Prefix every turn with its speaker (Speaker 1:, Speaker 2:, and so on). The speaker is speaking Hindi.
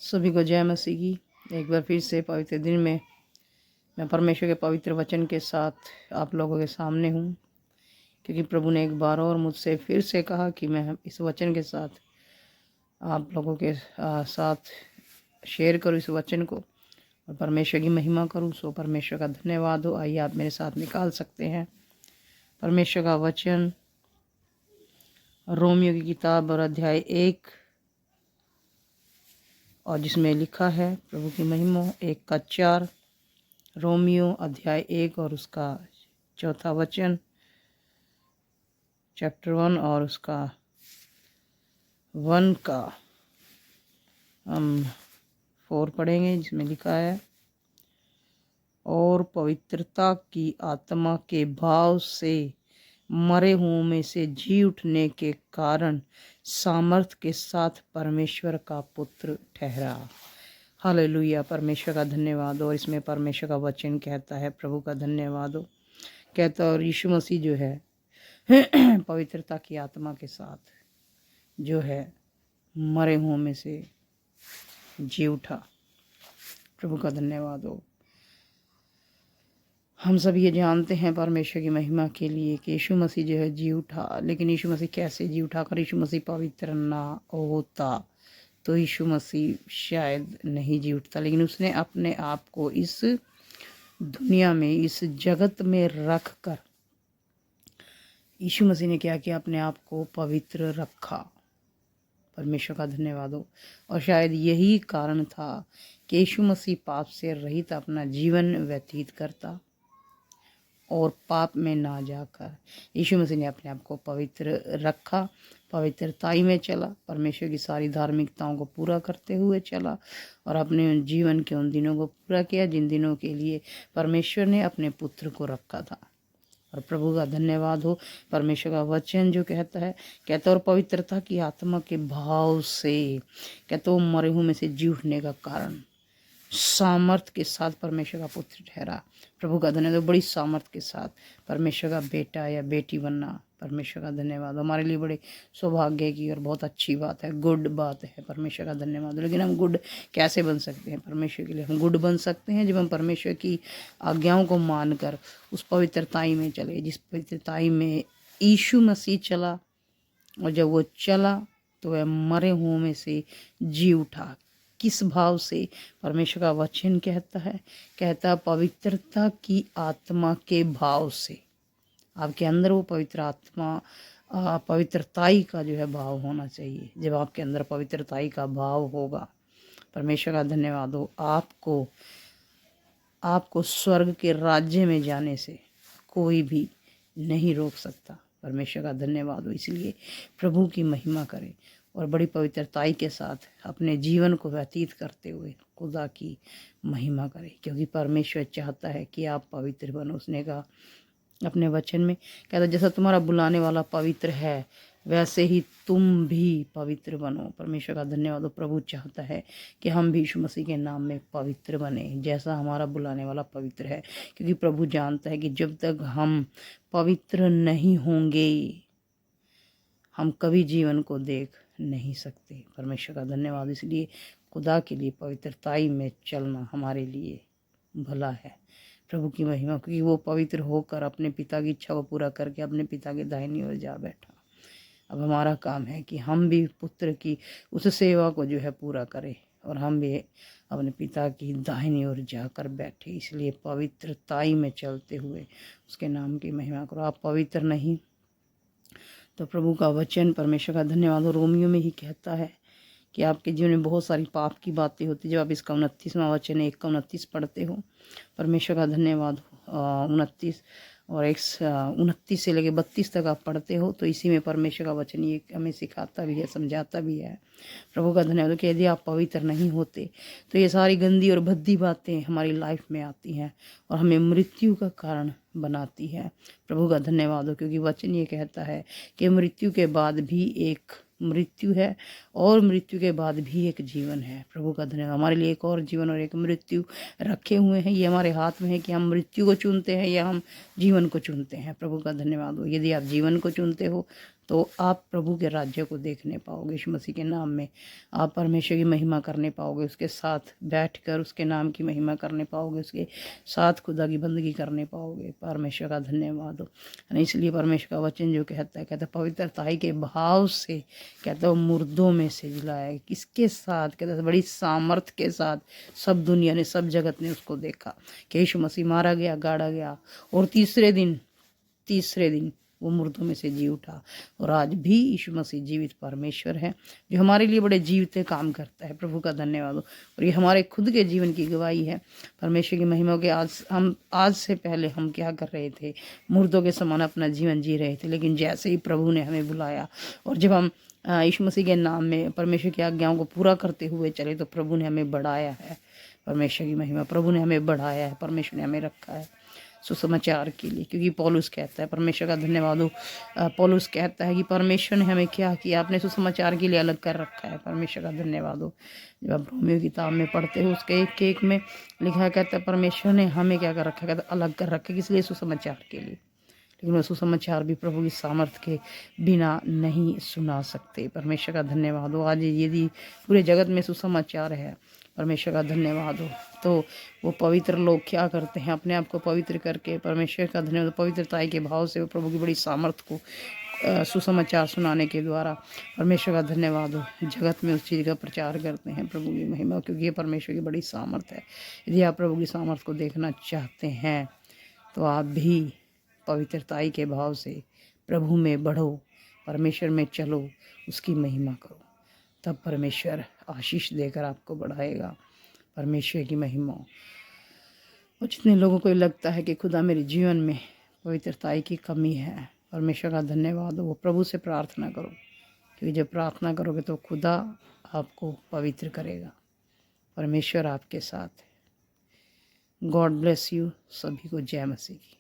Speaker 1: सभी को जय मसीह की। एक बार फिर से पवित्र दिन में मैं परमेश्वर के पवित्र वचन के साथ आप लोगों के सामने हूँ, क्योंकि प्रभु ने एक बार और मुझसे फिर से कहा कि मैं इस वचन के साथ आप लोगों के साथ शेयर करूँ इस वचन को और परमेश्वर की महिमा करूँ। सो परमेश्वर का धन्यवाद हो। आइए आप मेरे साथ निकाल सकते हैं परमेश्वर का वचन, रोमियो की किताब और अध्याय 1, और जिसमें लिखा है प्रभु की महिमा 1:4। रोमियो अध्याय 1 और उसका 4था वचन, चैप्टर 1 और उसका 1 का हम 4 पढ़ेंगे, जिसमें लिखा है, और पवित्रता की आत्मा के भाव से मरे हुओं में से जी उठने के कारण सामर्थ के साथ परमेश्वर का पुत्र ठहरा। हालेलुया, परमेश्वर का धन्यवाद। और इसमें परमेश्वर का वचन कहता है, प्रभु का धन्यवाद हो, कहता और यीशु मसीह जो है पवित्रता की आत्मा के साथ जो है मरे हुओं में से जी उठा। प्रभु का धन्यवाद हो। हम सब ये जानते हैं परमेश्वर की महिमा के लिए कि यीशु मसीह जो है जी उठा, लेकिन यीशु मसीह कैसे जी उठा? अगर यीशु मसीह पवित्र ना होता तो यीशु मसीह शायद नहीं जी उठता। लेकिन उसने अपने आप को इस दुनिया में, इस जगत में रख कर यीशु मसीह ने क्या किया? अपने आप को पवित्र रखा। परमेश्वर का धन्यवाद हो। और शायद यही कारण था कि यीशु मसीह पाप से रहित अपना जीवन व्यतीत करता और पाप में ना जाकर यीशु मसीह ने अपने आप को पवित्र रखा, पवित्रताई में चला, परमेश्वर की सारी धार्मिकताओं को पूरा करते हुए चला और अपने जीवन के उन दिनों को पूरा किया जिन दिनों के लिए परमेश्वर ने अपने पुत्र को रखा था। और प्रभु का धन्यवाद हो। परमेश्वर का वचन जो कहता और पवित्रता की आत्मा के भाव से कहता वो मरे हुए में से जी उठने का कारण सामर्थ के साथ परमेश्वर का पुत्र ठहरा। प्रभु का धन्यवाद। बड़ी सामर्थ के साथ परमेश्वर का बेटा या बेटी बनना, परमेश्वर का धन्यवाद। हमारे लिए बड़े सौभाग्य की और बहुत अच्छी बात है, गुड बात है। परमेश्वर का धन्यवाद। लेकिन हम गुड कैसे बन सकते हैं? परमेश्वर के लिए हम गुड बन सकते हैं जब हम परमेश्वर की आज्ञाओं को मानकर उस पवित्रताई में चले, जिस पवित्रताई में यीशु मसीह चला। और जब वो चला तो वह मरे हुओं में से जी उठा। किस भाव से? परमेश्वर का वचन कहता पवित्रता की आत्मा के भाव से। आपके अंदर वो पवित्र आत्मा, पवित्रताई का जो है भाव होना चाहिए। जब आपके अंदर पवित्रताई का भाव होगा, परमेश्वर का धन्यवाद हो, आपको स्वर्ग के राज्य में जाने से कोई भी नहीं रोक सकता। परमेश्वर का धन्यवाद हो। इसलिए प्रभु की महिमा करें और बड़ी पवित्रताई के साथ अपने जीवन को व्यतीत करते हुए खुदा की महिमा करें, क्योंकि परमेश्वर चाहता है कि आप पवित्र बनो। उसने कहा अपने वचन में, कहता जैसा तुम्हारा बुलाने वाला पवित्र है वैसे ही तुम भी पवित्र बनो। परमेश्वर का धन्यवाद हो। प्रभु चाहता है कि हम भी यीशु मसीह के नाम में पवित्र बने, जैसा हमारा बुलाने वाला पवित्र है, क्योंकि प्रभु जानता है कि जब तक हम पवित्र नहीं होंगे हम कभी जीवन को देख नहीं सकते। परमेश्वर का धन्यवाद। इसलिए खुदा के लिए पवित्रताई में चलना हमारे लिए भला है। प्रभु की महिमा, क्योंकि वो पवित्र होकर अपने पिता की इच्छा को पूरा करके अपने पिता के दाहिनी ओर जा बैठा। अब हमारा काम है कि हम भी पुत्र की उस सेवा को जो है पूरा करें और हम भी अपने पिता की दाहिनी ओर जाकर बैठे। इसलिए पवित्रताई में चलते हुए उसके नाम की महिमा करो। आप पवित्र नहीं तो प्रभु का वचन, परमेश्वर का धन्यवाद हो, रोमियो में ही कहता है कि आपके जीवन में बहुत सारी पाप की बातें होती। जब आप इसका 29वां वचन 1:29 पढ़ते हो, परमेश्वर का धन्यवाद हो, 29 और 1:29 से लेकर 32 तक आप पढ़ते हो, तो इसी में परमेश्वर का वचन ये हमें सिखाता भी है, समझाता भी है। प्रभु का धन्यवाद कि यदि आप पवित्र नहीं होते तो ये सारी गंदी और भद्दी बातें हमारी लाइफ में आती हैं और हमें मृत्यु का कारण बनाती है। प्रभु का धन्यवाद हो, क्योंकि वचन ये कहता है कि मृत्यु के बाद भी एक मृत्यु है और मृत्यु के बाद भी एक जीवन है। प्रभु का धन्यवाद। हमारे लिए एक और जीवन और एक मृत्यु रखे हुए हैं। ये हमारे हाथ में है कि हम मृत्यु को चुनते हैं या हम जीवन को चुनते हैं। प्रभु का धन्यवाद हो। यदि आप जीवन को चुनते हो तो आप प्रभु के राज्य को देखने पाओगे। यीशु मसीह के नाम में आप परमेश्वर की महिमा करने पाओगे, उसके साथ बैठकर उसके नाम की महिमा करने पाओगे, उसके साथ खुदा की बंदगी करने पाओगे। परमेश्वर का धन्यवाद हो। इसलिए परमेश्वर का वचन जो कहता है पवित्रता के भाव से कहता है मुर्दों में से जिलाया। किसके साथ कहता है? बड़ी सामर्थ के साथ सब दुनिया ने, सब जगत ने उसको देखा कि यीशु मसीह मारा गया, गाड़ा गया और तीसरे दिन वो मुर्दों में से जी उठा। और आज भी यीशु मसीह जीवित परमेश्वर है जो हमारे लिए बड़े जीवित काम करता है। प्रभु का धन्यवाद हो। और ये हमारे खुद के जीवन की गवाही है। परमेश्वर की महिमा के आज से पहले हम क्या कर रहे थे? मुर्दों के समान अपना जीवन जी रहे थे, लेकिन जैसे ही प्रभु ने हमें बुलाया और जब हम यीशु मसीह के नाम में परमेश्वर की आज्ञाओं को पूरा करते हुए चले तो प्रभु ने हमें बढ़ाया है। परमेश्वर की महिमा, प्रभु ने हमें बढ़ाया है, परमेश्वर ने हमें रखा है सुसमाचार के लिए। क्योंकि पौलुस कहता है, परमेश्वर का धन्यवाद हो, पौलुस कहता है कि परमेश्वर ने हमें क्या किया? आपने सुसमाचार के लिए अलग कर रखा है। परमेश्वर का धन्यवाद हो। जब आप रोमियो की किताब में पढ़ते हो उसके एक में लिखा है, कहता है परमेश्वर ने हमें क्या कर रखा है? कहता है अलग कर रखा है। किस लिए? सुसमाचार के लिए। लेकिन वह सुसमाचार भी प्रभु की सामर्थ के बिना नहीं सुना सकते। परमेश्वर का धन्यवाद हो। आज यदि पूरे जगत में सुसमाचार है, परमेश्वर का धन्यवाद हो, तो वो पवित्र लोग क्या करते हैं? अपने आप को पवित्र करके, परमेश्वर का धन्यवाद, पवित्रता के भाव से वो प्रभु की बड़ी सामर्थ को सुसमाचार सुनाने के द्वारा, परमेश्वर का धन्यवाद हो, जगत में उस चीज़ का प्रचार करते हैं। प्रभु की महिमा, क्योंकि ये परमेश्वर की बड़ी सामर्थ है। यदि आप प्रभु की सामर्थ को देखना चाहते हैं तो आप भी पवित्रताई के भाव से प्रभु में बढ़ो, परमेश्वर में चलो, उसकी महिमा करो। तब परमेश्वर आशीष देकर आपको बढ़ाएगा। परमेश्वर की महिमा। और जितने लोगों को लगता है कि खुदा मेरे जीवन में पवित्रताई की कमी है, परमेश्वर का धन्यवाद हो, वो प्रभु से प्रार्थना करो। क्योंकि जब प्रार्थना करोगे तो खुदा आपको पवित्र करेगा। परमेश्वर आपके साथ है। God bless you. सभी को जय मसीह की।